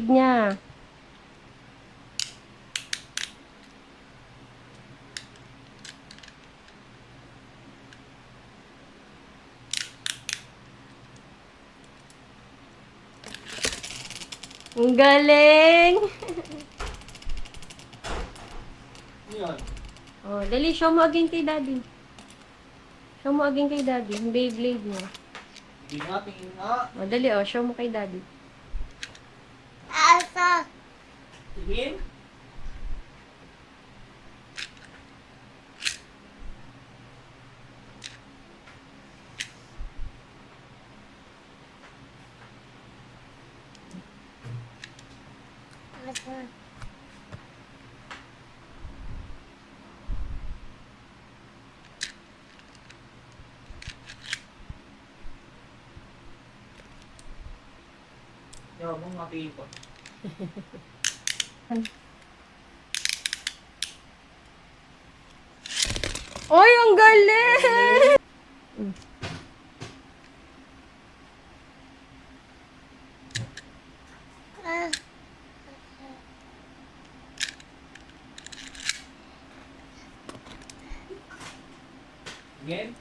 Niya. Ang galing! Yan. Oh, dali, show mo again kay Daddy. Show mo again kay Daddy. Yung Beyblade mo. Hindi nga, tingin nga. Oh, dali, oh, show mo kay Daddy. Asa. Tingin? Asa. Yaw mong matipa. Oy, ang galing! Ah. Tingin?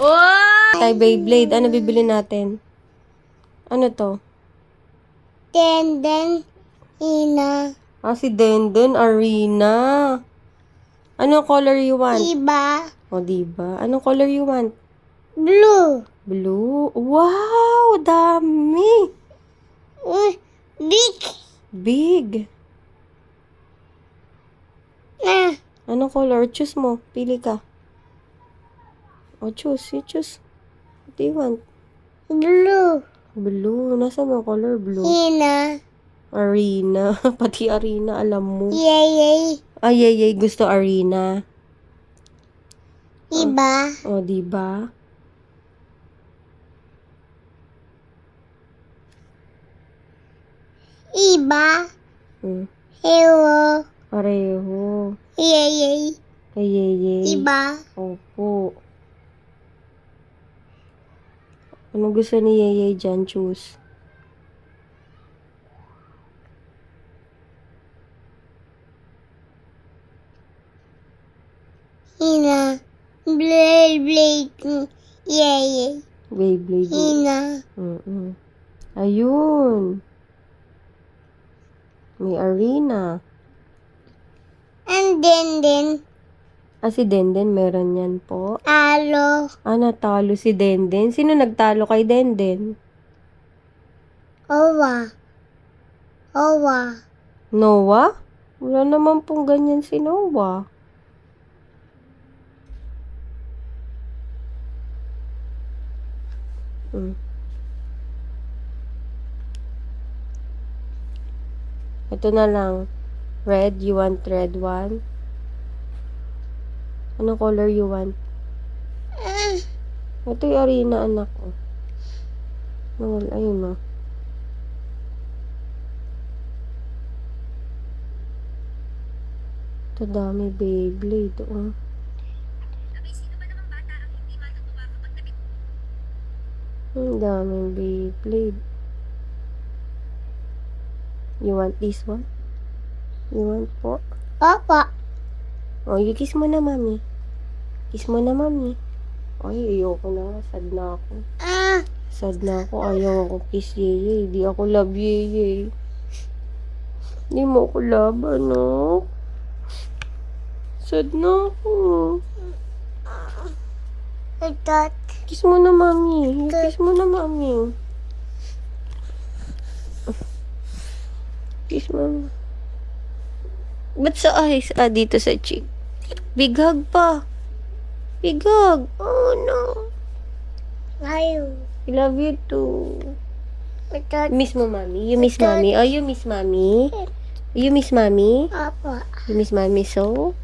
Oh! Tay Beyblade, ano bibili natin? Ano to? Denden. Ina. Ah, si Denden Arena. Anong color you want? Iba. O, diba? Anong color you want? Blue. Blue. Wow! Dami! Big. Big. Na. Anong color? Choose mo. Pili ka. O, choose. You choose. What do you want? Blue. Blue. Nasa mo color? Blue. Ina. Arena. Pati Arena, alam mo. Yay. Ay, gusto Arena. Iba. O, diba? Iba. Hmm. Hero. Pareho. Yay. Ay, Iba. Opo. Ano gusto ni Yeye dyan? Choose. Ina. Blade. Yay. Beyblade. Ina. Ayun. May Arena. And then. Ah, si Denden, meron yan po. Alo. Ah, natalo si Denden. Sino nagtalo kay Denden? Owa. Noah? Wala naman pong ganyan si Noah. Ito na lang. Red, you want red one? Anong color you want? Ito yung Arena, anak ko. Ayun o. Ito dami Beyblade, oh. Ang daming Beyblade. You want this one? You want po? Papa. Oh, you kiss mo na, mami. Kiss mo na, mami. Ay, ayoko na. Sad na ako. Sad na ako. Ayaw ako kiss Yeye. Di ako love Yeye. Di mo ako love, ano? Sad na ako. Itot. Kiss mo na, mami. Kiss mo na, mami. Kiss mo. Ba't sa eyes? Ah, dito sa cheek. Big hug pa. Big hug. Oh, no. Ayaw. I love you too. Itot. Miss mo, mami. You miss mami. Oh, you miss mami. You miss mami. Papa. You miss mami so?